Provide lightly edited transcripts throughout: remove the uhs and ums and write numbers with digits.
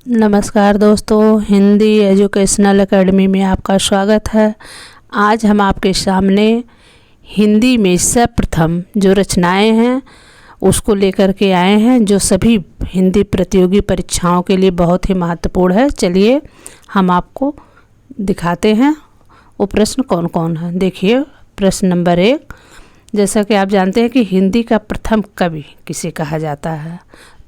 नमस्कार दोस्तों, Hindi educational academy में आपका स्वागत है। आज हम आपके सामने हिंदी में सर्वप्रथम जो रचनाएं हैं उसको लेकर के आए हैं, जो सभी हिंदी प्रतियोगी परीक्षाओं के लिए बहुत ही महत्वपूर्ण है। चलिए हम आपको दिखाते हैं वो प्रश्न कौन कौन है। देखिए प्रश्न नंबर 1, जैसा कि आप जानते हैं कि हिंदी का प्रथम कवि किसे कहा जाता है,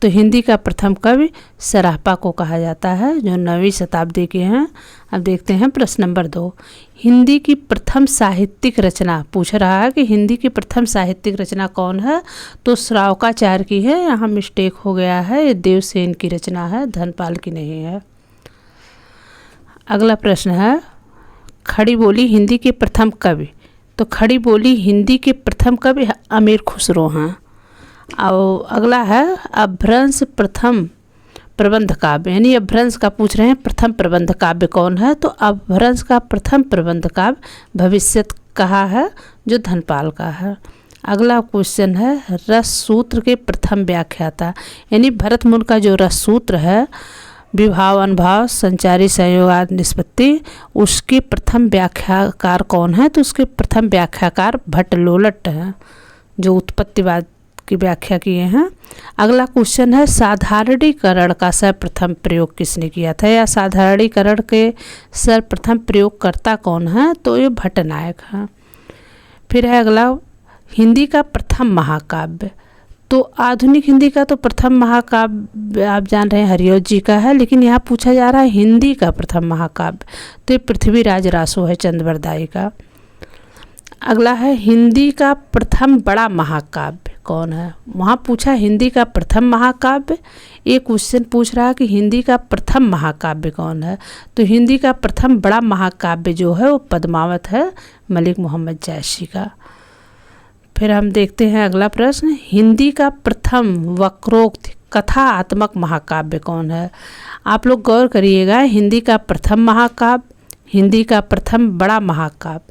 तो हिंदी का प्रथम कवि सरापा को कहा जाता है, जो 9वीं शताब्दी के हैं। अब देखते हैं प्रश्न नंबर 2, हिंदी की प्रथम साहित्यिक रचना पूछ रहा है कि हिंदी की प्रथम साहित्यिक रचना कौन है, तो श्रावकाचार्य की है। यहाँ मिस्टेक हो गया है, ये देवसेन की रचना है, धनपाल की नहीं है। अगला प्रश्न है, खड़ी बोली हिंदी के प्रथम कवि, तो खड़ी बोली हिंदी के प्रथम कवि अमीर खुसरो हैं। और अगला है अपभ्रंश प्रथम प्रबंध काव्य, यानी अपभ्रंश का पूछ रहे हैं प्रथम प्रबंध काव्य कौन है, तो अपभ्रंश का प्रथम प्रबंध काव्य भविष्यत कहा है, जो धनपाल का है। अगला क्वेश्चन है रस सूत्र के प्रथम व्याख्याता, यानी भरत मुनि का जो रस सूत्र है, विभाव अनुभाव संचारी संयोगाद निष्पत्ति, उसके प्रथम व्याख्याकार कौन है, तो उसके प्रथम व्याख्याकार भट्टलोलट हैं, जो उत्पत्तिवाद की व्याख्या किए हैं। अगला क्वेश्चन है साधारणीकरण का सर्वप्रथम प्रयोग किसने किया था, या साधारणीकरण के सर्वप्रथम प्रयोगकर्ता कौन है, तो ये भट्टनायक हैं। फिर है अगला हिंदी का प्रथम महाकाव्य, तो आधुनिक हिंदी का तो प्रथम महाकाव्य आप जान रहे हैं हरिऔध जी का है, लेकिन यहाँ पूछा जा रहा है हिंदी का प्रथम महाकाव्य, तो ये पृथ्वीराज रासो है चंद्रवरदाई का। अगला है हिंदी का प्रथम बड़ा महाकाव्य कौन है, वहाँ पूछा हिंदी का प्रथम महाकाव्य, ये क्वेश्चन पूछ रहा है कि हिंदी का प्रथम महाकाव्य कौन है, तो हिंदी का प्रथम बड़ा महाकाव्य जो है वो पद्मावत है, मलिक मोहम्मद जैशी का। फिर हम देखते हैं अगला प्रश्न, हिंदी का प्रथम वक्रोक्त कथात्मक महाकाव्य कौन है। आप लोग गौर करिएगा, हिंदी का प्रथम महाकाव्य, हिंदी का प्रथम बड़ा महाकाव्य।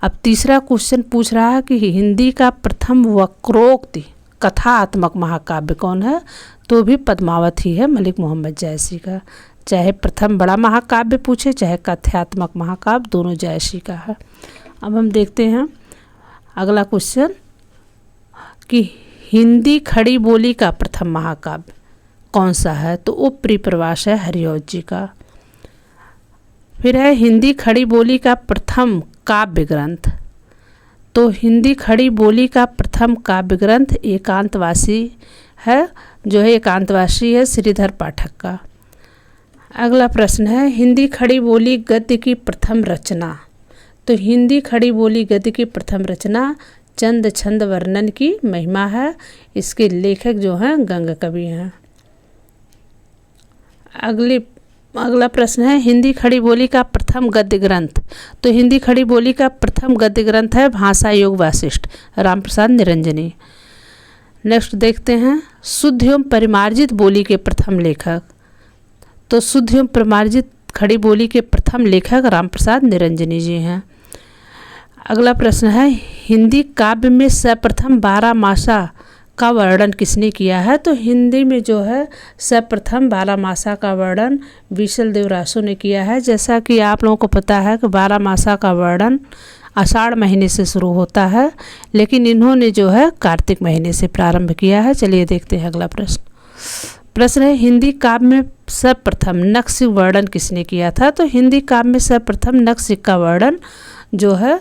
अब तीसरा क्वेश्चन पूछ रहा है कि हिंदी का प्रथम वक्रोक्त कथात्मक महाकाव्य कौन है, तो भी पद्मावत ही है, मलिक मोहम्मद जैसी का। चाहे प्रथम बड़ा महाकाव्य पूछे चाहे कथात्मक महाकाव्य, दोनों जैसी का है। अब हम देखते हैं अगला क्वेश्चन कि हिंदी खड़ी बोली का प्रथम महाकाव्य कौन सा है, तो वो परिप्रवास है हरिऔध जी का। फिर है हिंदी खड़ी बोली का प्रथम काव्य ग्रंथ, तो हिंदी खड़ी बोली का प्रथम काव्य ग्रंथ एकांतवासी है, जो है एकांतवासी है श्रीधर पाठक का। अगला प्रश्न है हिंदी खड़ी बोली गद्य की प्रथम रचना, तो हिंदी खड़ी बोली गद्य की प्रथम रचना चंद छंद वर्णन की महिमा है, इसके लेखक जो हैं गंग कवि हैं। अगला प्रश्न है हिंदी खड़ी बोली का प्रथम गद्य ग्रंथ, तो हिंदी खड़ी बोली का प्रथम गद्य ग्रंथ है भाषा योग वासिष्ठ, रामप्रसाद निरंजनी। नेक्स्ट देखते हैं शुद्ध एवं परिमार्जित बोली के प्रथम लेखक, तो शुद्ध एवं परिमार्जित खड़ी बोली के प्रथम लेखक रामप्रसाद निरंजनी जी हैं। अगला प्रश्न है हिंदी काव्य में सर्वप्रथम 12 मासा का वर्णन किसने किया है, तो हिंदी में जो है सर्वप्रथम 12 मासा का वर्णन विशल देव रासो ने किया है। जैसा कि आप लोगों को पता है कि 12 मासा का वर्णन आषाढ़ महीने से शुरू होता है, लेकिन इन्होंने जो है कार्तिक महीने से प्रारंभ किया है। चलिए देखते हैं अगला प्रश्न है हिंदी काव्य में सर्वप्रथम नक्श वर्णन किसने किया था, तो हिंदी काव्य में सर्वप्रथम नक्श का वर्णन जो है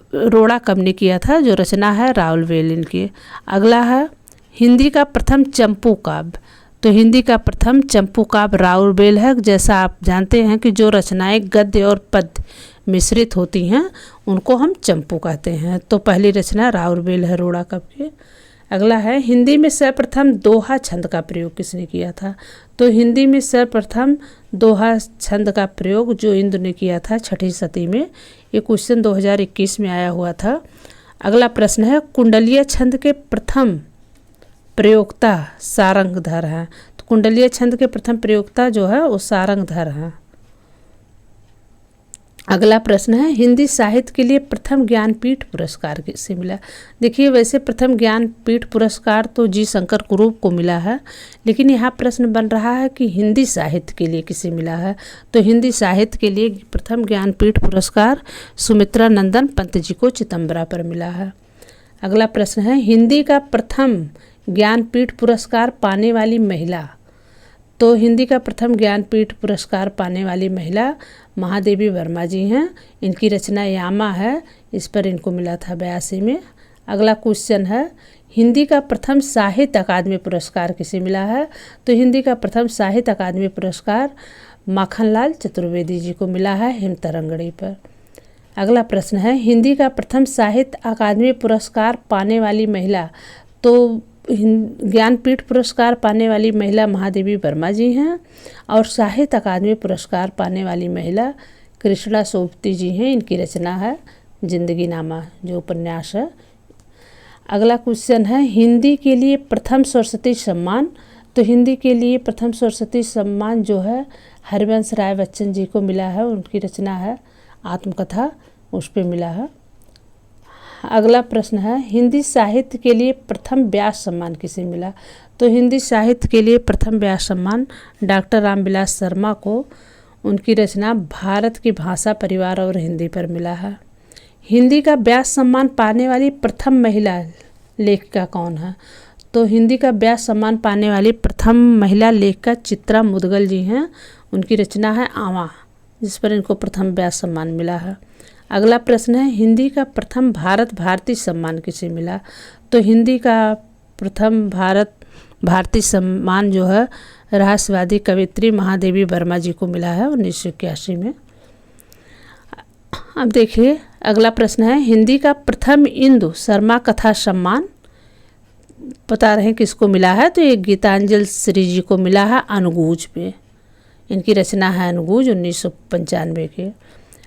रोड़ा कवि ने किया था, जो रचना है राउल वेलिन की। अगला है हिंदी का प्रथम चंपू काव्य, तो हिंदी का प्रथम चंपू काव्य राउल वेल है। जैसा आप जानते हैं कि जो रचनाएं गद्य और पद्य मिश्रित होती हैं उनको हम चंपू कहते हैं, तो पहली रचना राउल वेल है रोड़ा कवि की। अगला है हिंदी में सर्वप्रथम दोहा छंद का प्रयोग किसने किया था, तो हिंदी में सर्वप्रथम दोहा छंद का प्रयोग जो इंद्र ने किया था छठी सती में। ये क्वेश्चन 2021 में आया हुआ था। अगला प्रश्न है कुंडलीय छंद के प्रथम प्रयोक्ता सारंगधर हैं, तो कुंडलीय छंद के प्रथम प्रयोक्ता जो है वो सारंगधर हैं। अगला प्रश्न है हिंदी साहित्य के लिए प्रथम ज्ञानपीठ पुरस्कार किसे मिला। देखिए वैसे प्रथम ज्ञानपीठ पुरस्कार तो जी शंकर कुरूप को मिला है, लेकिन यहाँ प्रश्न बन रहा है कि हिंदी साहित्य के लिए किसे मिला है। तो हिंदी साहित्य के लिए प्रथम ज्ञानपीठ पुरस्कार सुमित्रा नंदन पंत जी को चिदम्बरा पर मिला है। अगला प्रश्न है हिंदी का प्रथम ज्ञानपीठ पुरस्कार पाने वाली महिला। तो हिंदी का प्रथम ज्ञानपीठ पुरस्कार पाने वाली महिला महादेवी वर्मा जी हैं। इनकी रचना यामा है, इस पर इनको मिला था 82 में। अगला क्वेश्चन है हिंदी का प्रथम साहित्य अकादमी पुरस्कार किसे मिला है। तो हिंदी का प्रथम साहित्य अकादमी पुरस्कार माखनलाल चतुर्वेदी जी को मिला है हिमतरंगड़ी पर। अगला प्रश्न है हिंदी का प्रथम साहित्य अकादमी पुरस्कार पाने वाली महिला। तो ज्ञानपीठ पुरस्कार पाने वाली महिला महादेवी वर्मा जी हैं और साहित्य अकादमी पुरस्कार पाने वाली महिला कृष्णा सोबती जी हैं। इनकी रचना है जिंदगी नामा जो उपन्यास है। अगला क्वेश्चन है हिंदी के लिए प्रथम सरस्वती सम्मान। तो हिंदी के लिए प्रथम सरस्वती सम्मान जो है हरिवंश राय बच्चन जी को मिला है। उनकी रचना है आत्मकथा, उस पर मिला है। अगला प्रश्न है हिंदी साहित्य के लिए प्रथम व्यास सम्मान किसे मिला। तो हिंदी साहित्य के लिए प्रथम व्यास सम्मान डॉक्टर रामविलास शर्मा को उनकी रचना भारत की भाषा परिवार और हिंदी पर मिला है। हिंदी का व्यास सम्मान पाने वाली प्रथम महिला लेखिका कौन है। तो हिंदी का व्यास सम्मान पाने वाली प्रथम महिला लेखिका चित्रा मुदगल जी हैं। उनकी रचना है आवा, जिस पर इनको प्रथम व्यास सम्मान मिला है। अगला प्रश्न है हिंदी का प्रथम भारत भारती सम्मान किसे मिला। तो हिंदी का प्रथम भारत भारती सम्मान जो है रहस्यवादी कवित्री महादेवी वर्मा जी को मिला है 1981 में। अब देखिए अगला प्रश्न है हिंदी का प्रथम इंदु शर्मा कथा सम्मान बता रहे हैं किसको मिला है। तो ये गीतांजलि श्री जी को मिला है अनुगूज पे। इनकी रचना है अनुगूज 1995 के।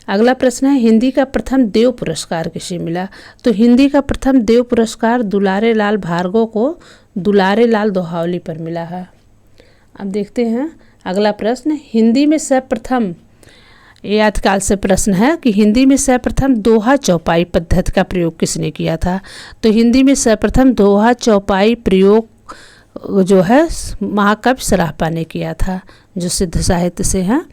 अगला प्रश्न है हिंदी का प्रथम देव पुरस्कार किसे मिला। तो हिंदी का प्रथम देव पुरस्कार दुलारे लाल भार्गव को दुलारे लाल दोहावली पर मिला है। अब देखते हैं अगला प्रश्न हिंदी में सर्वप्रथम, ये आदिकाल से प्रश्न है कि हिंदी में सर्वप्रथम दोहा चौपाई पद्धति का प्रयोग किसने किया था। तो हिंदी में सर्वप्रथम दोहा चौपाई प्रयोग जो है महाकवि सराफा ने किया था, जो सिद्ध साहित्य से हैं।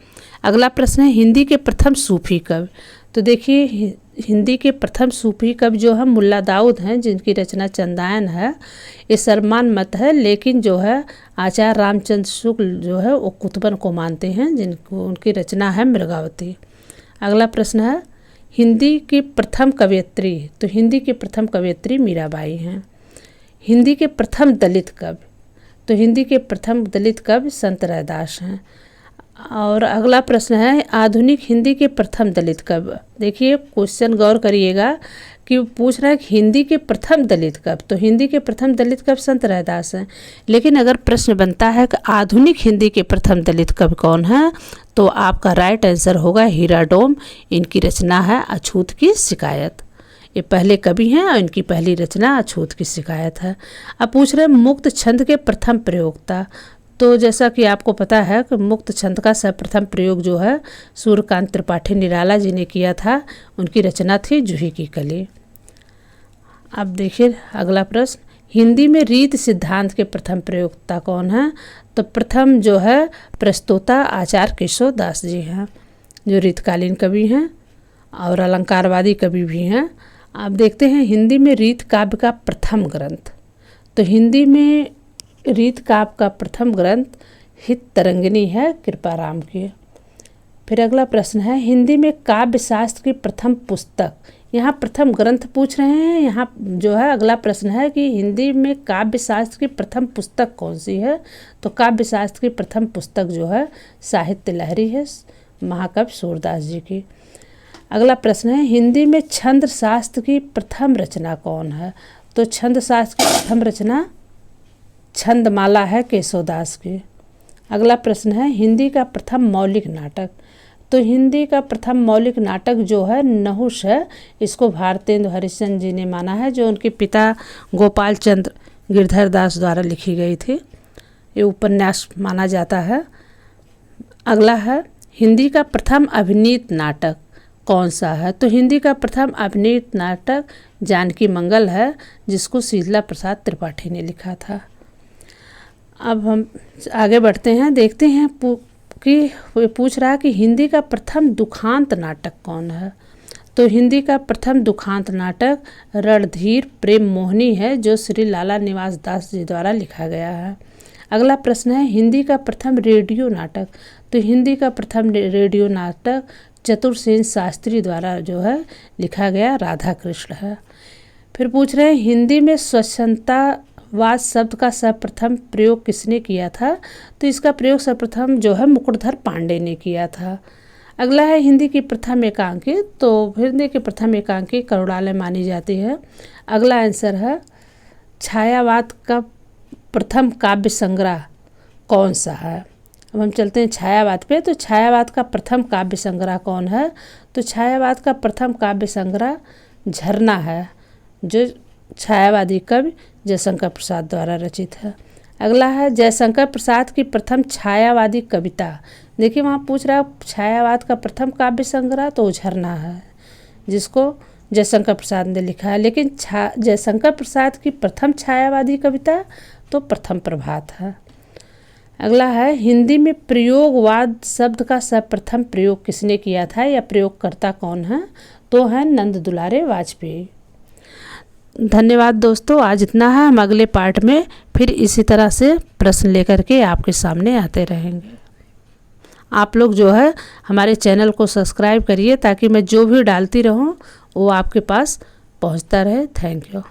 अगला प्रश्न है हिंदी के प्रथम सूफी कवि। तो देखिए हिंदी के प्रथम सूफी कवि जो है मुल्ला दाऊद हैं, जिनकी रचना चंदायन है। ये सर्वमान मत है, लेकिन जो है आचार्य रामचंद्र शुक्ल जो है वो कुतुबन को मानते हैं, जिनको उनकी रचना है मृगावती। अगला प्रश्न है हिंदी की प्रथम कवयित्री। तो हिंदी की प्रथम कवयित्री मीराबाई हैं। हिंदी के प्रथम दलित कवि। तो हिंदी के प्रथम दलित कवि संत रैदास हैं। और अगला प्रश्न है आधुनिक हिंदी के प्रथम दलित कवि। देखिए क्वेश्चन गौर करिएगा कि पूछ रहा है कि हिंदी के प्रथम दलित कवि। तो हिंदी के प्रथम दलित कवि संत रैदास हैं, लेकिन अगर प्रश्न बनता है कि आधुनिक हिंदी के प्रथम दलित कवि कौन है, तो आपका राइट आंसर होगा हीरा डोम। इनकी रचना है अछूत की शिकायत। ये पहले कवि हैं और इनकी पहली रचना अछूत की शिकायत है। अब पूछ रहे हैं मुक्त छंद के प्रथम प्रयोक्ता। तो जैसा कि आपको पता है कि मुक्त छंद का सर्वप्रथम प्रयोग जो है सूर्यकांत त्रिपाठी निराला जी ने किया था। उनकी रचना थी जूही की कली। अब देखिए अगला प्रश्न हिंदी में रीत सिद्धांत के प्रथम प्रयोक्ता कौन है। तो प्रथम जो है प्रस्तोता आचार्य केशव दास जी हैं, जो रीतकालीन कवि हैं और अलंकारवादी कवि भी हैं। आप देखते हैं हिंदी में रीत काव्य का प्रथम ग्रंथ। तो हिंदी में रीत काव्य का प्रथम ग्रंथ हित तरंगिनी है कृपाराम की। फिर अगला प्रश्न है हिंदी में काव्य शास्त्र की प्रथम पुस्तक। यहाँ प्रथम ग्रंथ पूछ रहे हैं। यहाँ जो है अगला प्रश्न है कि हिंदी में काव्य शास्त्र की प्रथम पुस्तक कौन सी है। तो काव्य शास्त्र की प्रथम पुस्तक जो है साहित्य लहरी है, महाकवि सूरदास जी की। अगला प्रश्न है हिंदी में छंद शास्त्र की प्रथम रचना कौन है। तो छंद शास्त्र की प्रथम रचना छंदमाला है केशवदास की। अगला प्रश्न है हिंदी का प्रथम मौलिक नाटक। तो हिंदी का प्रथम मौलिक नाटक जो है नहुष है। इसको भारतेंदु हरिश्चंद्र जी ने माना है, जो उनके पिता गोपाल चंद्र गिरधर दास द्वारा लिखी गई थी। ये उपन्यास माना जाता है। अगला है हिंदी का प्रथम अभिनीत नाटक कौन सा है? तो हिंदी का प्रथम अभिनीत नाटक जानकी मंगल है, जिसको शीतला प्रसाद त्रिपाठी ने लिखा था। अब हम आगे बढ़ते हैं, देखते हैं कि पूछ रहा है कि हिंदी का प्रथम दुखांत नाटक कौन है? तो हिंदी का प्रथम दुखांत नाटक रणधीर प्रेम मोहिनी है, जो श्री लाला निवास दास जी द्वारा लिखा गया है। अगला प्रश्न है, हिंदी का प्रथम रेडियो नाटक। तो हिंदी का प्रथम रेडियो नाटक चतुरसेन शास्त्री द्वारा जो है लिखा गया राधा कृष्ण है। फिर पूछ रहे हैं, हिंदी में स्वच्छंदतावाद शब्द का सर्वप्रथम प्रयोग किसने किया था? तो इसका प्रयोग सर्वप्रथम जो है मुकुटधर पांडे ने किया था। अगला है, हिंदी की प्रथम एकांकी। तो हिंदी की प्रथम एकांकी करुणालय मानी जाती है। अगला आंसर है, छायावाद का प्रथम काव्य संग्रह कौन सा है? अब हम चलते हैं छायावाद पे। तो छायावाद का प्रथम काव्य संग्रह कौन है? तो छायावाद का प्रथम काव्य संग्रह झरना है, जो छायावादी कवि जयशंकर प्रसाद द्वारा रचित है। अगला है, जयशंकर प्रसाद की प्रथम छायावादी कविता। देखिए वहाँ पूछ रहा है छायावाद का प्रथम काव्य संग्रह, तो झरना है, जिसको जयशंकर प्रसाद ने लिखा है। लेकिन जयशंकर प्रसाद की प्रथम छायावादी कविता तो प्रथम प्रभात है। अगला है, हिंदी में प्रयोगवाद शब्द का सर्वप्रथम प्रयोग किसने किया था, या प्रयोगकर्ता कौन है? तो है नंद दुलारे वाजपेयी। धन्यवाद दोस्तों, आज इतना है। हम अगले पार्ट में फिर इसी तरह से प्रश्न लेकर के आपके सामने आते रहेंगे। आप लोग जो है हमारे चैनल को सब्सक्राइब करिए, ताकि मैं जो भी डालती रहूं वो आपके पास पहुंचता रहे। Thank you.